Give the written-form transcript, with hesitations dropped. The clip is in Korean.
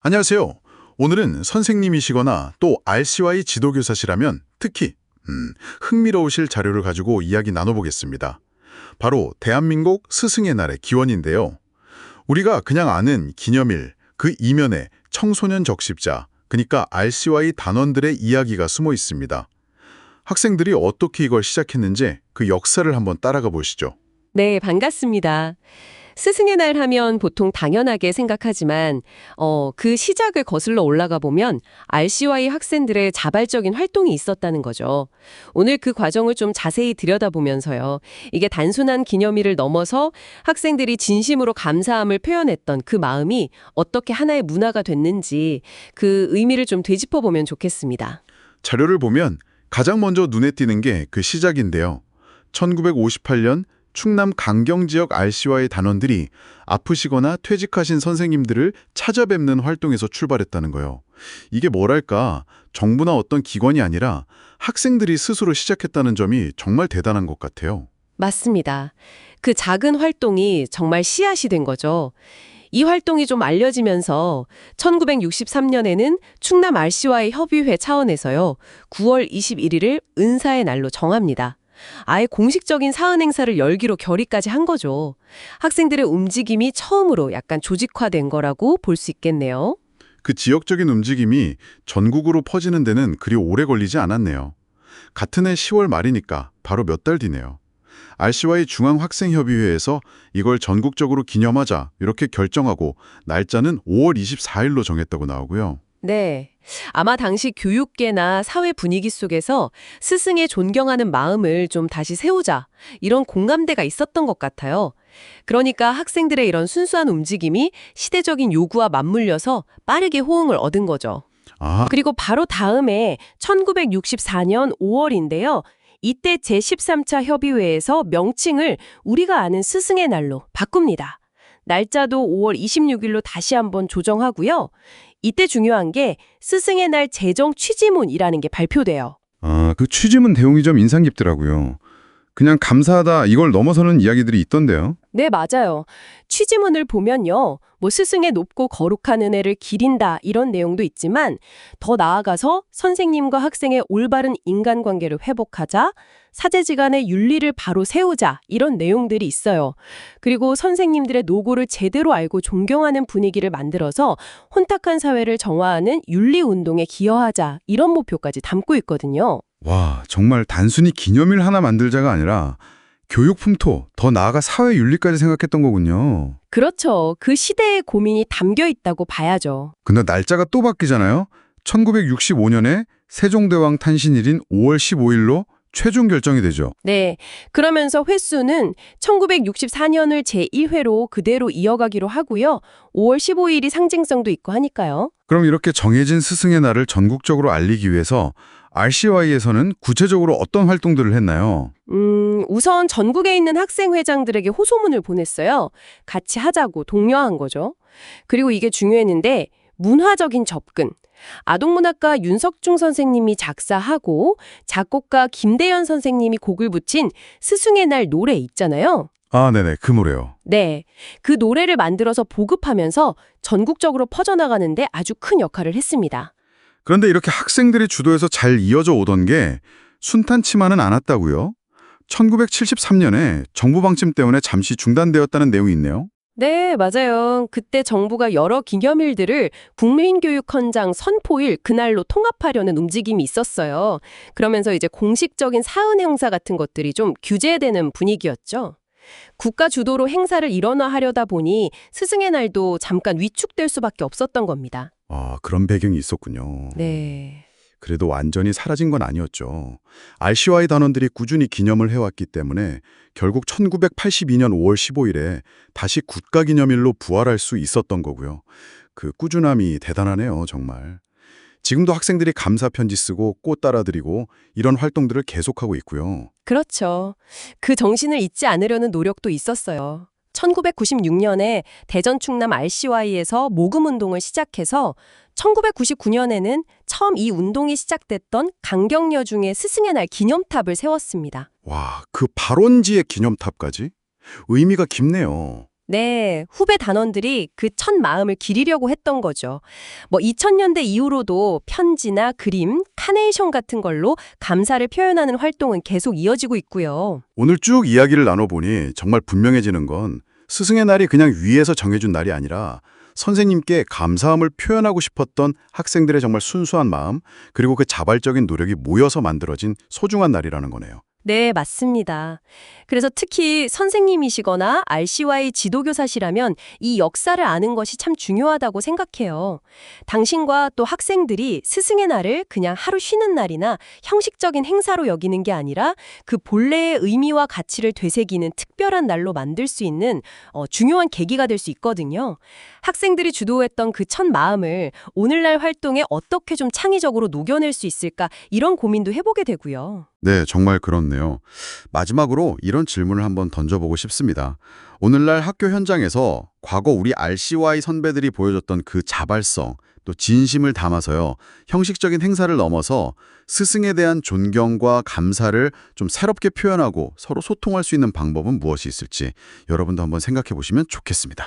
안녕하세요. 오늘은 선생님이시거나 또 RCY 지도교사시라면 특히 흥미로우실 자료를 가지고 이야기 나눠보겠습니다. 바로 대한민국 스승의 날의 기원인데요. 우리가 그냥 아는 기념일, 그 이면에 청소년 적십자, 그러니까 RCY 단원들의 이야기가 숨어 있습니다. 학생들이 어떻게 이걸 시작했는지 그 역사를 한번 따라가 보시죠. 네, 반갑습니다. 스승의 날 하면 보통 당연하게 생각하지만 그 시작을 거슬러 올라가 보면 RCY 학생들의 자발적인 활동이 있었다는 거죠. 오늘 그 과정을 좀 자세히 들여다보면서요. 이게 단순한 기념일을 넘어서 학생들이 진심으로 감사함을 표현했던 그 마음이 어떻게 하나의 문화가 됐는지 그 의미를 좀 되짚어보면 좋겠습니다. 자료를 보면 가장 먼저 눈에 띄는 게 그 시작인데요. 1958년 충남 강경 지역 RCY 단원들이 아프시거나 퇴직하신 선생님들을 찾아뵙는 활동에서 출발했다는 거예요. 이게 뭐랄까, 정부나 어떤 기관이 아니라 학생들이 스스로 시작했다는 점이 정말 대단한 것 같아요. 맞습니다. 그 작은 활동이 정말 씨앗이 된 거죠. 이 활동이 좀 알려지면서 1963년에는 충남 RCY 협의회 차원에서요. 9월 21일을 은사의 날로 정합니다. 아예 공식적인 사은 행사를 열기로 결의까지 한 거죠. 학생들의 움직임이 처음으로 약간 조직화된 거라고 볼 수 있겠네요. 그 지역적인 움직임이 전국으로 퍼지는 데는 그리 오래 걸리지 않았네요. 같은 해 10월 말이니까 바로 몇 달 뒤네요. RCY 중앙학생협의회에서 이걸 전국적으로 기념하자 이렇게 결정하고 날짜는 5월 24일로 정했다고 나오고요. 네. 아마 당시 교육계나 사회 분위기 속에서 스승의 존경하는 마음을 좀 다시 세우자 이런 공감대가 있었던 것 같아요. 그러니까 학생들의 이런 순수한 움직임이 시대적인 요구와 맞물려서 빠르게 호응을 얻은 거죠. 아, 그리고 바로 다음에 1964년 5월인데요. 이때 제13차 협의회에서 명칭을 우리가 아는 스승의 날로 바꿉니다. 날짜도 5월 26일로 다시 한번 조정하고요. 이때 중요한 게 스승의 날 제정 취지문이라는 게 발표돼요. 그 취지문 내용이 좀 인상 깊더라고요. 그냥 감사하다 이걸 넘어서는 이야기들이 있던데요. 네, 맞아요. 취지문을 보면요. 스승의 높고 거룩한 은혜를 기린다 이런 내용도 있지만 더 나아가서 선생님과 학생의 올바른 인간관계를 회복하자, 사제지간의 윤리를 바로 세우자 이런 내용들이 있어요. 그리고 선생님들의 노고를 제대로 알고 존경하는 분위기를 만들어서 혼탁한 사회를 정화하는 윤리운동에 기여하자 이런 목표까지 담고 있거든요. 와, 정말 단순히 기념일 하나 만들자가 아니라 교육 풍토, 더 나아가 사회 윤리까지 생각했던 거군요. 그렇죠. 그 시대의 고민이 담겨 있다고 봐야죠. 근데 날짜가 또 바뀌잖아요. 1965년에 세종대왕 탄신일인 5월 15일로 최종 결정이 되죠. 네. 그러면서 횟수는 1964년을 제1회로 그대로 이어가기로 하고요. 5월 15일이 상징성도 있고 하니까요. 그럼 이렇게 정해진 스승의 날을 전국적으로 알리기 위해서 RCY에서는 구체적으로 어떤 활동들을 했나요? 우선 전국에 있는 학생회장들에게 호소문을 보냈어요. 같이 하자고 독려한 거죠. 그리고 이게 중요했는데 문화적인 접근. 아동문학가 윤석중 선생님이 작사하고 작곡가 김대현 선생님이 곡을 붙인 스승의 날 노래 있잖아요. 아, 네네, 그 노래요. 네. 그 노래를 만들어서 보급하면서 전국적으로 퍼져나가는데 아주 큰 역할을 했습니다. 그런데 이렇게 학생들이 주도해서 잘 이어져 오던 게 순탄치만은 않았다고요? 1973년에 정부 방침 때문에 잠시 중단되었다는 내용이 있네요. 네, 맞아요. 그때 정부가 여러 기념일들을 국민교육헌장 선포일 그날로 통합하려는 움직임이 있었어요. 그러면서 이제 공식적인 사은 행사 같은 것들이 좀 규제되는 분위기였죠. 국가 주도로 행사를 일원화하려다 보니 스승의 날도 잠깐 위축될 수밖에 없었던 겁니다. 아, 그런 배경이 있었군요. 네. 그래도 완전히 사라진 건 아니었죠. RCY 단원들이 꾸준히 기념을 해왔기 때문에 결국 1982년 5월 15일에 다시 국가기념일로 부활할 수 있었던 거고요. 그 꾸준함이 대단하네요, 정말. 지금도 학생들이 감사 편지 쓰고 꽃 따라드리고 이런 활동들을 계속하고 있고요. 그렇죠. 그 정신을 잊지 않으려는 노력도 있었어요. 1996년에 대전 충남 RCY에서 모금 운동을 시작해서 1999년에는 처음 이 운동이 시작됐던 강경여중의 스승의 날 기념탑을 세웠습니다. 와, 그 발원지의 기념탑까지? 의미가 깊네요. 네, 후배 단원들이 그 첫 마음을 기리려고 했던 거죠. 2000년대 이후로도 편지나 그림, 카네이션 같은 걸로 감사를 표현하는 활동은 계속 이어지고 있고요. 오늘 쭉 이야기를 나눠보니 정말 분명해지는 건 스승의 날이 그냥 위에서 정해준 날이 아니라 선생님께 감사함을 표현하고 싶었던 학생들의 정말 순수한 마음, 그리고 그 자발적인 노력이 모여서 만들어진 소중한 날이라는 거네요. 네, 맞습니다. 그래서 특히 선생님이시거나 RCY 지도교사시라면 이 역사를 아는 것이 참 중요하다고 생각해요. 당신과 또 학생들이 스승의 날을 그냥 하루 쉬는 날이나 형식적인 행사로 여기는 게 아니라 그 본래의 의미와 가치를 되새기는 특별한 날로 만들 수 있는 중요한 계기가 될 수 있거든요. 학생들이 주도했던 그 첫 마음을 오늘날 활동에 어떻게 좀 창의적으로 녹여낼 수 있을까 이런 고민도 해보게 되고요. 네, 정말 그렇네요. 마지막으로 이런 질문을 한번 던져보고 싶습니다. 오늘날 학교 현장에서 과거 우리 RCY 선배들이 보여줬던 그 자발성, 또 진심을 담아서요, 형식적인 행사를 넘어서 스승에 대한 존경과 감사를 좀 새롭게 표현하고 서로 소통할 수 있는 방법은 무엇이 있을지 여러분도 한번 생각해 보시면 좋겠습니다.